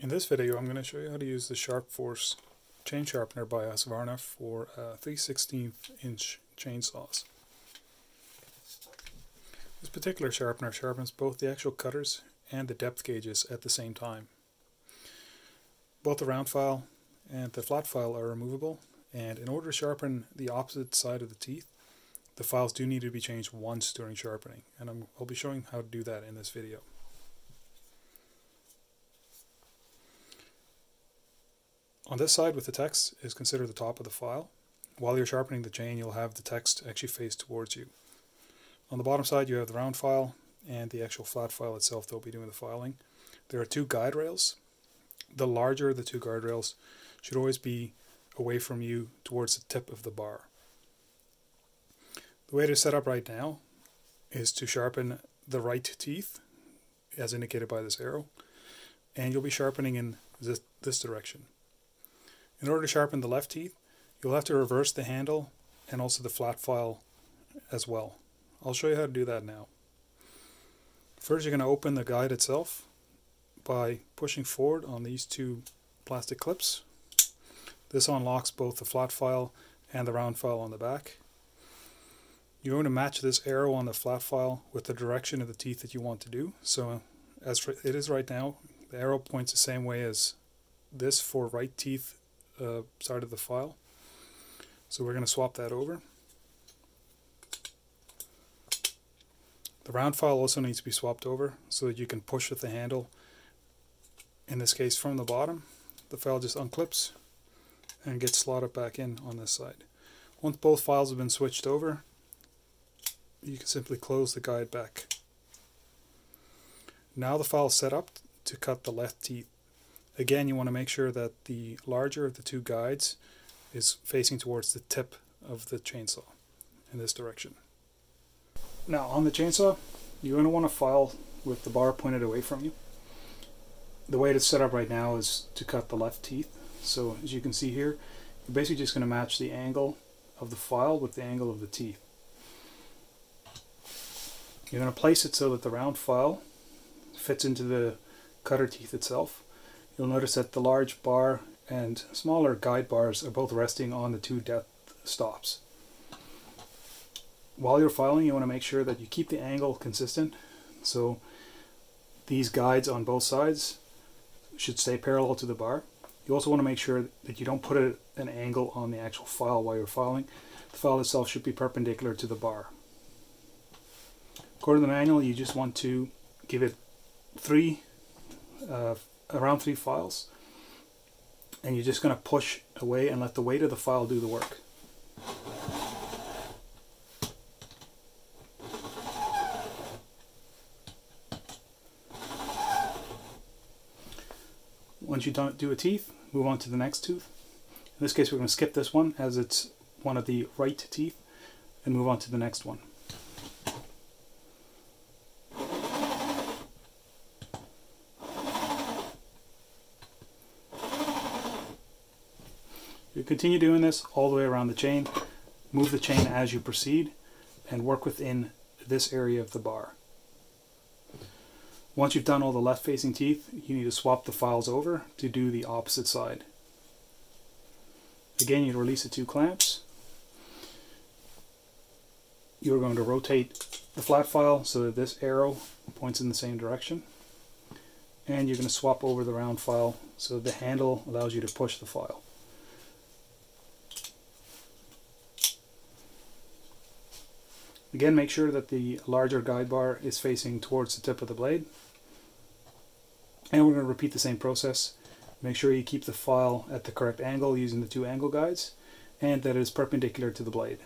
In this video I'm going to show you how to use the Sharpforce chain sharpener by Husqvarna for 3/16 inch chainsaws. This particular sharpener sharpens both the actual cutters and the depth gauges at the same time. Both the round file and the flat file are removable, and in order to sharpen the opposite side of the teeth, the files do need to be changed once during sharpening, and I'll be showing how to do that in this video. On this side with the text is considered the top of the file. While you're sharpening the chain, you'll have the text actually face towards you. On the bottom side you have the round file and the actual flat file itself that will be doing the filing. There are two guide rails. The larger of the two guide rails should always be away from you towards the tip of the bar. The way to set up right now is to sharpen the right teeth as indicated by this arrow, and you'll be sharpening in this direction. In order to sharpen the left teeth, you'll have to reverse the handle and also the flat file as well. I'll show you how to do that now. First, you're going to open the guide itself by pushing forward on these two plastic clips. This unlocks both the flat file and the round file on the back. You're going to match this arrow on the flat file with the direction of the teeth that you want to do. So as it is right now, the arrow points the same way as this for right teeth side of the file. So we're going to swap that over. The round file also needs to be swapped over so that you can push with the handle. In this case from the bottom, the file just unclips and gets slotted back in on this side. Once both files have been switched over, you can simply close the guide back. Now the file is set up to cut the left teeth. Again, you want to make sure that the larger of the two guides is facing towards the tip of the chainsaw in this direction. Now on the chainsaw, you're going to want to file with the bar pointed away from you. The way it's set up right now is to cut the left teeth. So as you can see here, you're basically just going to match the angle of the file with the angle of the teeth. You're going to place it so that the round file fits into the cutter teeth itself. You'll notice that the large bar and smaller guide bars are both resting on the two depth stops. While you're filing, you want to make sure that you keep the angle consistent. So these guides on both sides should stay parallel to the bar. You also want to make sure that you don't put an angle on the actual file while you're filing. The file itself should be perpendicular to the bar. According to the manual, you just want to give it around three files, and you're just going to push away and let the weight of the file do the work. Once you do a teeth, move on to the next tooth. In this case we're going to skip this one as it's one of the right teeth and move on to the next one. You continue doing this all the way around the chain. Move the chain as you proceed and work within this area of the bar. Once you've done all the left facing teeth, you need to swap the files over to do the opposite side. Again, you release the two clamps. You're going to rotate the flat file so that this arrow points in the same direction. And you're going to swap over the round file so the handle allows you to push the file. Again, make sure that the larger guide bar is facing towards the tip of the blade. And we're going to repeat the same process. Make sure you keep the file at the correct angle using the two angle guides, and that it is perpendicular to the blade.